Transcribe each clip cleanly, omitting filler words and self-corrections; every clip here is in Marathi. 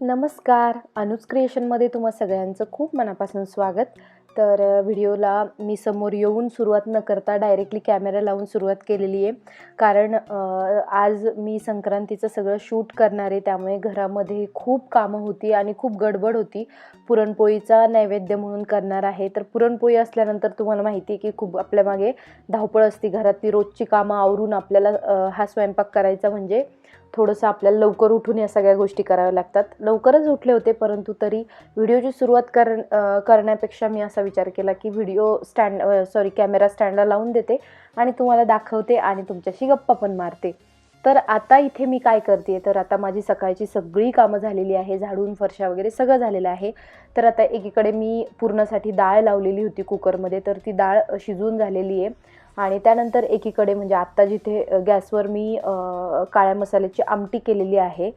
नमस्कार. sCreationमध्ये तुम्हा सगळ्यांचं खूप मनापासून स्वागत. तर व्हिडिओला मी समोर येऊन सुरुवात न करता डायरेक्टली कॅमेरा लावून सुरुवात केलेली आहे. कारण आज मी संक्रांतीचं सगळं शूट करणार आहे, त्यामुळे घरामध्ये खूप कामं होती आणि खूप गडबड होती. पुरणपोळीचा नैवेद्य म्हणून करणार आहे. तर पुरणपोळी असल्यानंतर तुम्हाला माहिती आहे की खूप आपल्यामागे धावपळ असते. घरातली रोजची कामं आवरून आपल्याला हा स्वयंपाक करायचा म्हणजे थोडंसं आपल्याला लवकर उठून या सगळ्या गोष्टी कराव्या लागतात. लवकरच उठले होते, परंतु तरी व्हिडिओची सुरुवात करण्यापेक्षा मी असा विचार केला की कॅमेरा स्टँडला लावून देते आणि तुम्हाला दाखवते आणि तुमच्याशी गप्पा पण मारते. तर आता इथे मी काय करते, तर आता माझी सकाळची सगळी कामं झालेली आहे. झाडून फरशा वगैरे सगळं झालेलं आहे. तर आता एकीकडे मी पुरणासाठी डाळ लावलेली होती कुकरमध्ये, तर ती डाळ शिजून झालेली आहे. आणि त्यानंतर एकीकडे म्हणजे आत्ता जिथे गॅसवर मी काळ्या मसाल्याची आमटी केलेली आहे,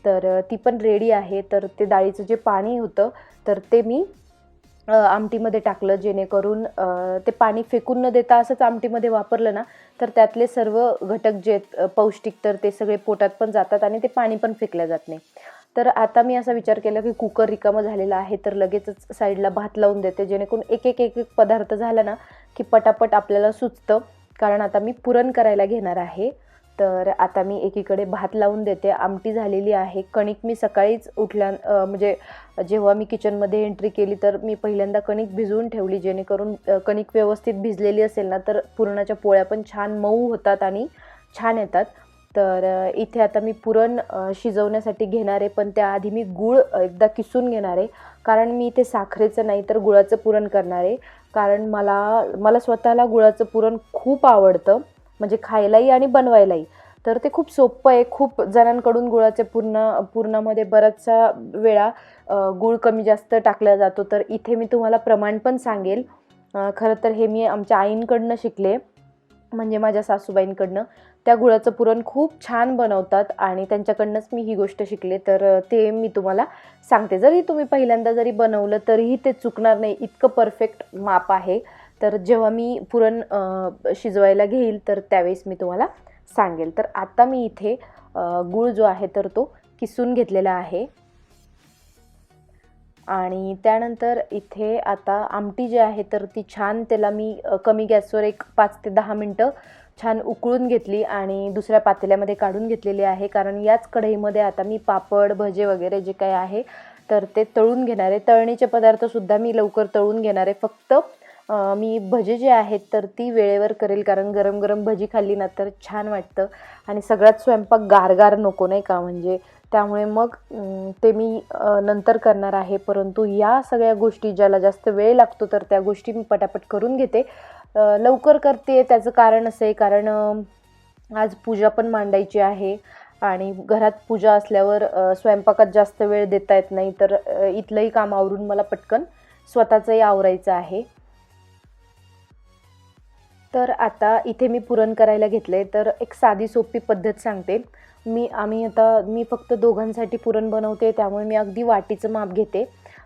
तर ती पण रेडी आहे. तर ते डाळीचं जे पाणी होतं तर ते मी आमटीमध्ये टाकलं, जेणेकरून ते पाणी फेकून न देता असंच आमटीमध्ये वापरलं ना, तर त्यातले सर्व घटक जे आहेत पौष्टिक, तर ते सगळे पोटात पण जातात आणि ते पाणी पण फेकलं जात नाही. तर आता मी असा विचार केला की कुकर रिकामं झालेला आहे, तर लगेचच साईडला भात लावून देते, जेणेकरून एक एक एक एक पदार्थ झाला ना की पटापट आपल्याला सुचतं. कारण आता मी पुरण करायला घेणार आहे. तर आता मी एकीकडे भात लावून देते. आमटी झालेली आहे. कणिक मी सकाळीच म्हणजे जेव्हा मी किचनमध्ये एंट्री केली तर मी पहिल्यांदा कणिक भिजवून ठेवली, जेणेकरून कणिक व्यवस्थित भिजलेली असेल ना तर पुरणाच्या पोळ्या पण छान मऊ होतात आणि छान येतात. तर इथे आता मी पुरण शिजवण्यासाठी घेणार आहे, पण त्याआधी मी गूळ एकदा किसून घेणार आहे. कारण मी इथे साखरेचं नाही तर गुळाचं पुरण करणार आहे. कारण मला स्वतःला गुळाचं पुरण खूप आवडतं, म्हणजे खायलाही आणि बनवायलाही. तर ते खूप सोपं आहे. खूप जणांकडून गुळाचे पुरणामध्ये बराचसा वेळा गूळ कमी जास्त टाकला जातो. तर इथे मी तुम्हाला प्रमाण पण सांगेल. खरं तर हे मी आमच्या आईंकडनं शिकले, म्हणजे माझ्या सासूबाईंकडनं. त्या गुळाचं पुरण खूप छान बनवतात आणि त्यांच्याकडनंच मी ही गोष्ट शिकले. तर ते मी तुम्हाला सांगते. जरी तुम्ही पहिल्यांदा जरी बनवलं तरीही ते चुकणार नाही, इतकं परफेक्ट माप आहे. तर जेव्हा मी पुरण शिजवायला घेईल तर त्यावेळेस मी तुम्हाला सांगेल. तर आता मी इथे गूळ जो आहे तर तो किसून घेतलेला आहे. आणि त्यानंतर इथे आता आमटी जी आहे तर ती छान, त्याला मी कमी गॅसवर एक 5 ते 10 मिनटं छान उकळून घेतली आणि दुसऱ्या पातेल्यामध्ये काढून घेतलेली आहे. कारण याच कढईमध्ये आता मी पापड, भजे वगैरे जे काही आहे तर ते तळून घेणार आहे. तळणीचे पदार्थसुद्धा मी लवकर तळून घेणार आहे. फक्त मी भजे जे आहेत तर ती वेळेवर करेल, कारण गरम गरम भजी खाल्ली ना तर छान वाटतं आणि सगळ्यात स्वयंपाक गारगार नको, नाही का, म्हणजे त्यामुळे मग ते मी नंतर करणार आहे. परंतु या सगळ्या गोष्टी ज्याला जास्त वेळ लागतो तर त्या गोष्टी मी पटापट करून घेते. लवकर करते त्याचं कारण असं आहे, कारण आज पूजा पण मांडायची आहे आणि घरात पूजा असल्यावर स्वयंपाकात जास्त वेळ देता येत नाही. तर इथलंही काम आवरून मला पटकन स्वतःचंही आवरायचं आहे. तर आता इथे मी पुरण करायला घेतले. तर एक साधी सोपी पद्धत सांगते. मी फक्त दोघांसाठी पुरण बनवते, त्यामुळे मी अगदी वाटीचं माप घेते.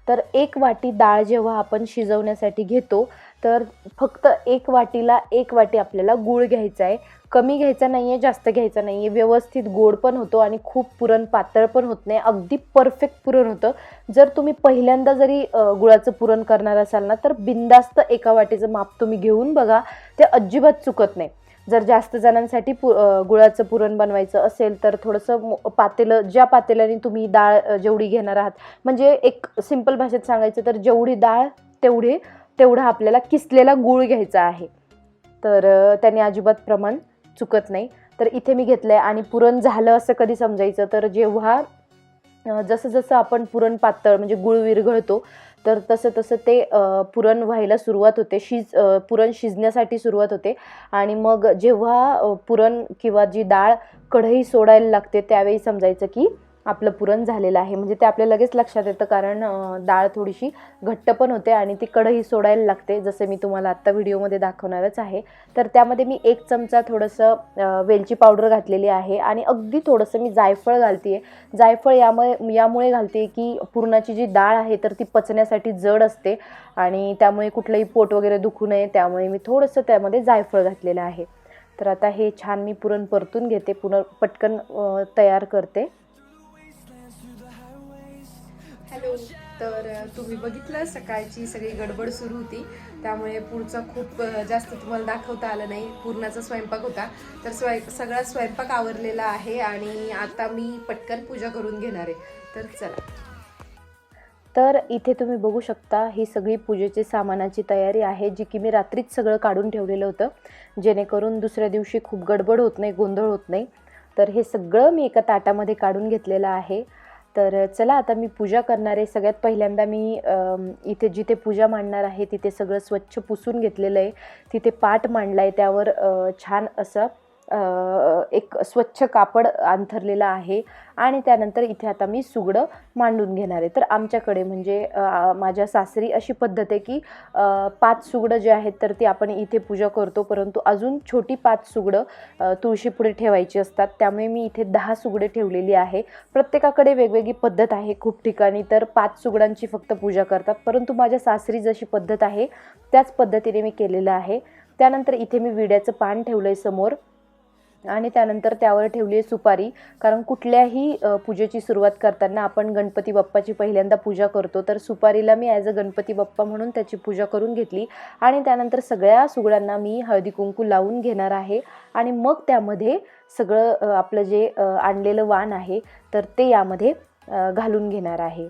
तर 1 वाटी डाळ जेव्हा आपण शिजवण्यासाठी घेतो तर फक्त 1 वाटीला 1 वाटी आपल्याला गूळ घ्यायचा आहे. कमी घ्यायचा नाही आहे, जास्त घ्यायचा नाही आहे. व्यवस्थित गोड पण होतो आणि खूप पुरण पातळ पण होत नाही. अगदी परफेक्ट पुरण होतं. जर तुम्ही पहिल्यांदा जरी गुळाचं पुरण करणार असाल ना तर बिनधास्त 1 वाटीचं माप तुम्ही घेऊन बघा, ते अजिबात चुकत नाही. जर जास्त जणांसाठी गुळाचं पुरण बनवायचं असेल तर थोडंसं पातेलं, ज्या पातेल्याने तुम्ही डाळ जेवढी घेणार आहात, म्हणजे एक सिंपल भाषेत सांगायचं तर जेवढी डाळ तेवढा आपल्याला किसलेला गूळ घ्यायचा आहे. तर त्याने अजिबात प्रमाण चुकत नाही. तर इथे मी घेतलं आहे. आणि पुरण झालं असं कधी समजायचं, तर जेव्हा जसं जसं आपण पुरण पातळ म्हणजे गूळ विरघळतो तर तसं तसं ते पुरण व्हायला सुरुवात होते, पुरण शिजण्यासाठी सुरुवात होते. आणि मग जेव्हा पुरण किंवा जी डाळ कढई सोडायला लागते त्यावेळी समजायचं की आपलं पुरण झालेलं आहे. म्हणजे ते आपल्या लगेच लक्षात येतं, कारण डाळ थोडीशी घट्ट पण होते आणि ती कढई सोडायला लागते, जसं मी तुम्हाला आत्ता व्हिडिओमध्ये दाखवणारच आहे. तर त्यामध्ये मी 1 चमचा थोडंसं वेलची पावडर घातलेली आहे आणि अगदी थोडंसं मी जायफळ घालते आहे. जायफळ यामुळे घालते की पुरणाची जी डाळ आहे तर ती पचण्यासाठी जड असते आणि त्यामुळे कुठलंही पोट वगैरे दुखू नये, त्यामुळे मी थोडंसं त्यामध्ये जायफळ घातलेलं आहे. तर आता हे छान मी पुरण परतून घेते, पटकन तयार करते. हॅलो. तर तुम्ही बघितलं सकाळची सगळी गडबड सुरू होती, त्यामुळे पुढचा खूप जास्त तुम्हाला दाखवता आलं नाही. पूर्णाचा स्वयंपाक होता, तर सगळा स्वयंपाक आवरलेला आहे आणि आता मी पटकन पूजा करून घेणार आहे. तर चला. तर इथे तुम्ही बघू शकता ही सगळी पूजेची सामानाची तयारी आहे, जी की मी रात्रीच सगळं काढून ठेवलेलं होतं, जेणेकरून दुसऱ्या दिवशी खूप गडबड होत नाही, गोंधळ होत नाही. तर हे सगळं मी एका ताटामध्ये काढून घेतलेलं आहे. तर चला आता मी पूजा करणार आहे. सगळ्यात पहिल्यांदा मी इथे जिथे पूजा मांडणार आहे तिथे सगळं स्वच्छ पुसून घेतलेलं आहे. तिथे पाट मांडला आहे, त्यावर छान असं एक स्वच्छ कापड अंथरलेलं आहे आणि त्यानंतर इथे आता मी सुगडं मांडून घेणार आहे. तर आमच्याकडे म्हणजे माझ्या सासरी अशी पद्धत आहे की 5 सुगडं जे आहेत तर ती आपण इथे पूजा करतो, परंतु अजून छोटी 5 सुगडं तुळशीपुढे ठेवायची असतात. त्यामुळे मी इथे 10 सुगडे ठेवलेली आहे. प्रत्येकाकडे वेगवेगळी पद्धत आहे. खूप ठिकाणी तर 5 सुगडांची फक्त पूजा करतात, परंतु माझ्या सासरी जशी पद्धत आहे त्याच पद्धतीने मी केलेलं आहे. त्यानंतर इथे मी विड्याचं पान ठेवलं आहे समोर आणि त्यानंतर त्यावर ठेवली आहे सुपारी. कारण कुठल्याही पूजेची सुरुवात करताना आपण गणपती बाप्पाची पहिल्यांदा पूजा करतो, तर सुपारीला मी ॲज अ गणपती बाप्पा म्हणून त्याची पूजा करून घेतली आणि त्यानंतर सगळ्या सुगडांना मी हळदी कुंकू लावून घेणार आहे आणि मग त्यामध्ये सगळं आपलं जे आणलेलं वाण आहे तर ते यामध्ये घालून घेणार आहे.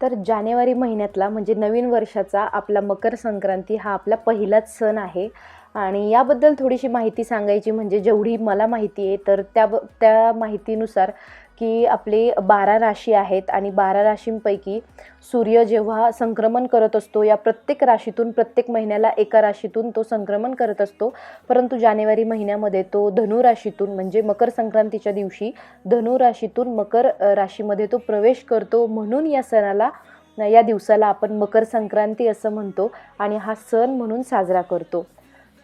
तर जानेवारी महिन्यातला म्हणजे नवीन वर्षाचा आपला मकर संक्रांती हा आपला पहिलाच सण आहे आणि याबद्दल थोडीशी माहिती सांगायची म्हणजे जेवढी मला माहिती आहे तर त्या माहितीनुसार की आपले 12 राशी आहेत आणि 12 राशींपैकी सूर्य जेव्हा संक्रमण करत असतो, या प्रत्येक राशीतून प्रत्येक महिन्याला एका राशीतून तो संक्रमण करत असतो, परंतु जानेवारी महिन्यामध्ये तो धनु राशीतून म्हणजे मकर संक्रांतीच्या दिवशी धनु राशीतून मकर राशीमध्ये तो प्रवेश करतो. म्हणून या दिवसाला आपण मकर संक्रांती असं म्हणतो आणि हा सण म्हणून साजरा करतो.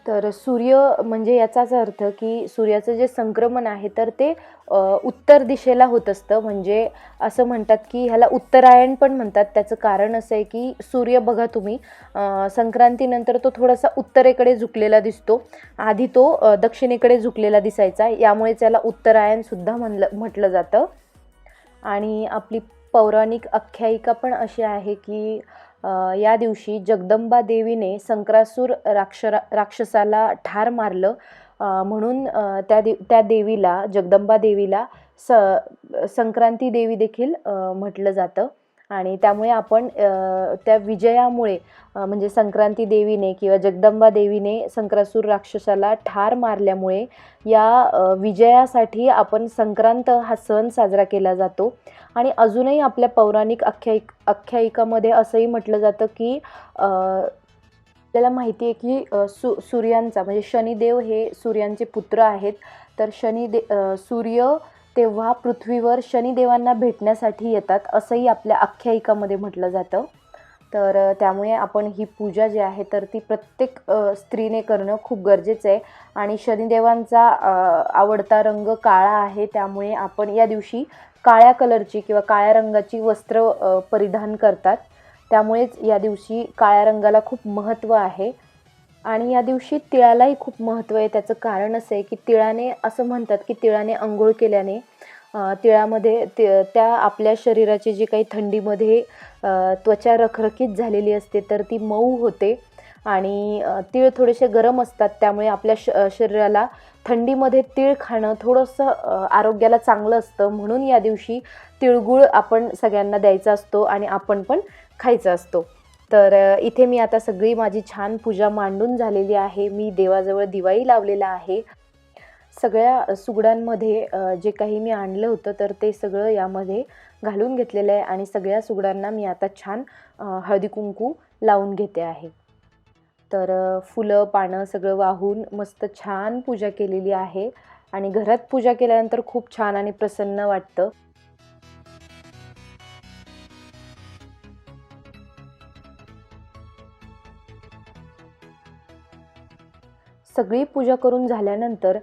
तर सूर्य म्हणजे याचाच अर्थ की सूर्याचं जे संक्रमण आहे तर ते उत्तर दिशेला होत असतं. म्हणजे असं म्हणतात की ह्याला उत्तरायण पण म्हणतात. त्याचं कारण असं आहे की सूर्य बघा तुम्ही संक्रांतीनंतर तो थोडासा उत्तरेकडे झुकलेला दिसतो. आधी तो दक्षिणेकडे झुकलेला दिसायचा, यामुळे त्याला उत्तरायणसुद्धा म्हटलं जातं. आणि आपली पौराणिक आख्यायिका पण अशी आहे की या दिवशी जगदंबा देवीने संक्रासूर राक्षसाला ठार मारलं, म्हणून त्या देवीला जगदंबा देवीला संक्रांती देवी देखील म्हटलं जातं. आणि त्यामुळे आपण त्या विजयामुळे म्हणजे संक्रांती देवीने किंवा जगदंबा देवीने संक्रासूर राक्षसाला ठार मारल्यामुळे या विजयासाठी आपण संक्रांत हा सण साजरा केला जातो. आणि अजूनही आपल्या पौराणिक आख्यायिकामध्ये असंही म्हटलं जातं की आपल्याला माहिती आहे की सूर्यांचा म्हणजे शनिदेव हे सूर्यांचे पुत्र आहेत. तर सूर्य तेव्हा पृथ्वीवर शनिदेवांना भेटण्यासाठी येतात असंही आपल्या आख्यायिकामध्ये म्हटलं जातं. तर त्यामुळे आपण ही पूजा जी आहे तर ती प्रत्येक स्त्रीने करणं खूप गरजेचं आहे. आणि शनिदेवांचा आवडता रंग काळा आहे, त्यामुळे आपण या दिवशी काळ्या कलरची किंवा काळ्या रंगाची वस्त्र परिधान करतात. त्यामुळेच या दिवशी काळ्या रंगाला खूप महत्त्व आहे. आणि या दिवशी तिळालाही खूप महत्त्व आहे. त्याचं कारण असं आहे की तिळाने असं म्हणतात की तिळाने अंघोळ केल्याने तिळामध्ये त्या आपल्या शरीराची जी काही थंडीमध्ये त्वचा रखरखीत झालेली असते तर ती मऊ होते. आणि तीळ थोडेसे गरम असतात, त्यामुळे आपल्या शरीराला थंडीमध्ये तीळ खाणं थोडंसं आरोग्याला चांगलं असतं. म्हणून या दिवशी तिळगुळ आपण सगळ्यांना द्यायचा असतो आणि आपण पण खायचा असतो. तर इथे मी आता सगळी माझी छान पूजा मांडून झालेली आहे. मी देवाजवळ दिवाही लावलेला आहे. सगळ्या सुगडांमध्ये जे काही मी आणलं होतं तर ते सगळं यामध्ये घालून घेतलेलं आहे आणि सगळ्या सुगडांना मी आता छान हळदी कुंकू लावून घेते आहे. तर फुलं पानं सगळं वाहून मस्त छान पूजा केलेली आहे आणि घरात पूजा केल्यानंतर खूप छान आणि प्रसन्न वाटतं. सगळी पूजा करून झाल्यानंतर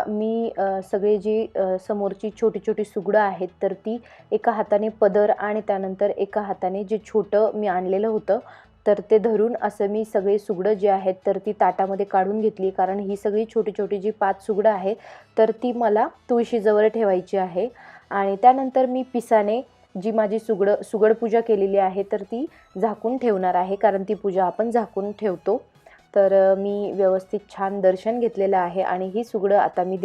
मी सगळी जी समोरची छोटी छोटी सुगडं आहेत तर ती एका हाताने पदर आणि त्यानंतर एका हाताने जे छोटं मी आणलेलं होतं तर ते धरून असं मी सगळी सुगडं जी आहेत तर ती ताटामध्ये काढून घेतली. कारण ही सगळी छोटी छोटी जी 5 सुगडं आहेत तर ती मला तुळशीजवळ ठेवायची आहे. आणि त्यानंतर मी पिसाने जी माझी सुगड पूजा केलेली आहे तर ती झाकून ठेवणार आहे, कारण ती पूजा आपण झाकून ठेवतो. तर मी व्यवस्थित छान दर्शन घेतलेलं आहे आणि ही सुगडं आता मी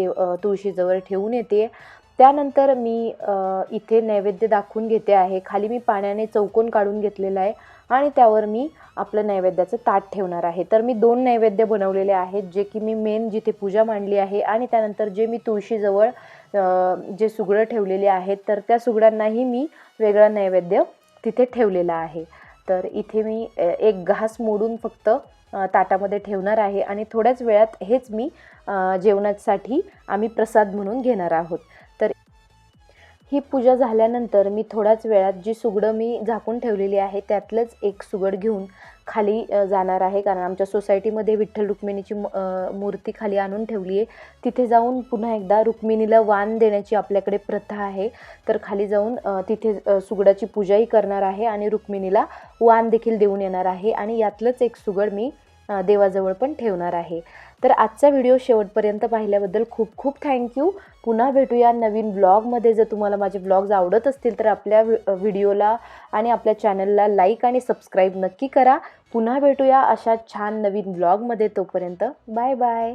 तुळशीजवळ ठेवून येते. त्यानंतर मी इथे नैवेद्य दाखवून घेते आहे. खाली मी पाण्याने चौकोन काढून घेतलेला आहे आणि त्यावर मी आपलं नैवेद्याचं ताट ठेवणार आहे. तर मी 2 नैवेद्य बनवलेले आहेत, जे की मी मेन जिथे पूजा मांडली आहे आणि त्यानंतर जे मी तुळशीजवळ जे सुगडं ठेवलेले आहेत तर त्या सुगडांनाही मी वेगळा नैवेद्य तिथे ठेवलेला आहे. तर इथे मी एक घास मोडून फक्त ताटामध्ये ठेवणार आहे आणि थोड्याच वेळात हेच मी जेवणासाठी आम्ही प्रसाद म्हणून घेणार आहोत. तर ही पूजा झाल्यानंतर मी थोड्याच वेळात जी सुगडं मी झाकून ठेवलेली आहे त्यातलंच एक सुगड घेऊन खाली जाणार आहे, कारण आमच्या सोसायटीमध्ये विठ्ठल रुक्मिणीची मूर्ती खाली आणून ठेवली आहे. तिथे जाऊन पुन्हा एकदा रुक्मिणीला वाण देण्याची आपल्याकडे प्रथा आहे. तर खाली जाऊन तिथे सुगडाची पूजाही करणार आहे आणि रुक्मिणीला वाण देखील देऊन येणार आहे आणि यातलंच एक सुगड मी देवाजवळ पण ठेवणार आहे. तर आजचा व्हिडिओ शेवटपर्यंत पाहिल्याबद्दल खूप खूप थँक्यू. पुन्हा भेटूया नवीन ब्लॉगमध्ये. जर तुम्हाला माझे ब्लॉग्स आवडत असतील तर आपल्या व्हिडिओला आणि आपल्या चॅनलला लाईक आणि सबस्क्राईब नक्की करा. पुन्हा भेटूया अशा छान नवीन ब्लॉगमध्ये. तोपर्यंत बाय बाय.